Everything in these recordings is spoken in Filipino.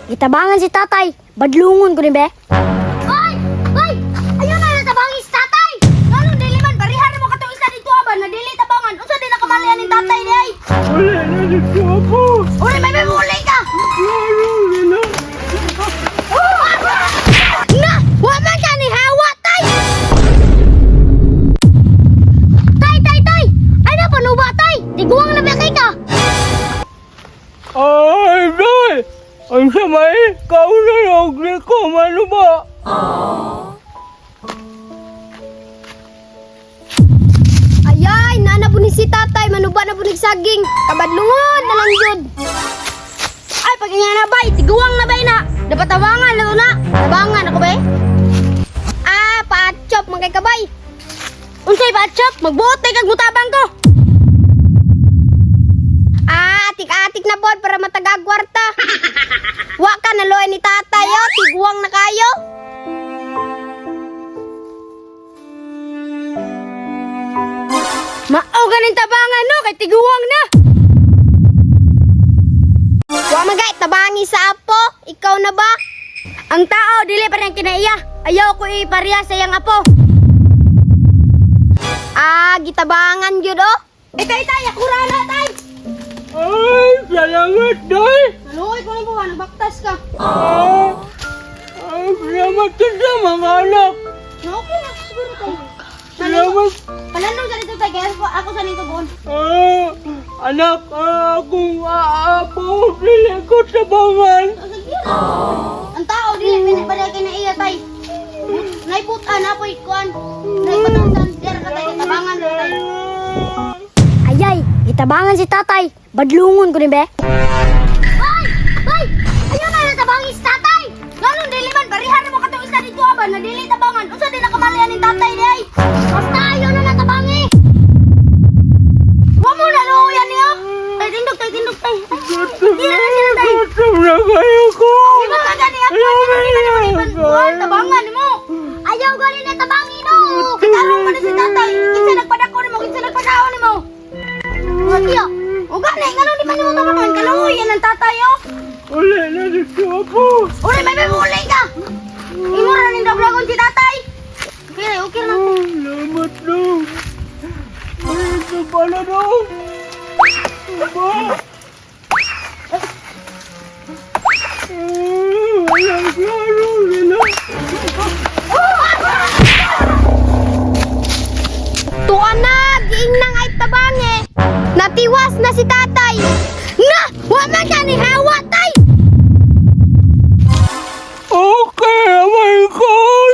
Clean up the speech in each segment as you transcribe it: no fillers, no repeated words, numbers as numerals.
Gitabangan si tatay. Badlungon ko ni be. Ay! Ay! Ayun na natabangan si tatay! Nganong dili man barihan mo katong isa dito aban na dili tabangan. Unsa di nakamalian ni tatay di ay? Wala na dito ako. Uli may muli ka. Wala na. Na! Wa man ka ni hawa tay. Tay! Ay na panuba tay. Tiguang na ba kay ka? Ay, Day! Ang samay, kaunalog ni ko, ano ba? Ayay, nana po ni si tatay, manuba na po ni saging. Kabadlungon na lang yun. Ay, pag nga na bay, tiguang na bay na. Dapat tabangan na to na. Tabangan ako bay. Ah, paachop, magkay kabay. Unsay paachop, magbuot na kag mutabang ko. Ah, atik-atik na pod para matagag kwarta. Wa ka naloy ni tatay, oh. Tiguang na kayo. Mao ganin tabangan no, kay tiguang na. Wa magay tabangi sa apo, ikaw na ba? Ang tao dili pa rin kinaiya. Ayaw ko ipariya sa iyang apo. Ah, gitabangan jud oh. Tay, ako rana tay. Ay, salamat, Day! Naluoy ko lang po, nagbaktas ka. Ay, salamat ka sa mga anak! Okay na, siguro tayo. Salamat! Palanong sa dito tayo, kaya ako sa nito buon. Anak, akong aapo, lilikot sa bangan! Ang tao, dili, pinipaday kayo na iya tay. Naiputan, napoy kuan. Naipatutan, dira ka tayo, tabangan na tayo. Ayay, itabangan si tatay. Badlungon ko ni be. Ay! Ayun na natabangan si tatay. Ganun dili man barihan mo katong isa dito aban na dili tabangan. Unsa di nakamalian ni tatay di ay? Basta ayun na natabangi. Wa mo na luyan niyo. Tay tindog tay. Dira na sila tay. Gutom na kayo ko! Iba ka gani ako. Tabangan mo. Ayaw gali na tabangi no. Katalong mo na si tatay. Kinsa nagpadako nimo, kinsa nagpadaon nimo. Sakiya. O gani, ngano di man mo tabangan kaluoyan ang tatay oh. Wala na dito ako! Uli, may muli ka. Imura ning dablagon si tatay. Okay na. Salamat dong! Ay, ito pala dong! Aba! Walang klaro nila! Tuan na, giing nang ay tabange. Natiwas na si tatay. Na, wa man ka ni hawa tay. Okay, amay ko!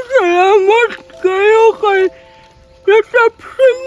Salamat kayo kay Katapsin!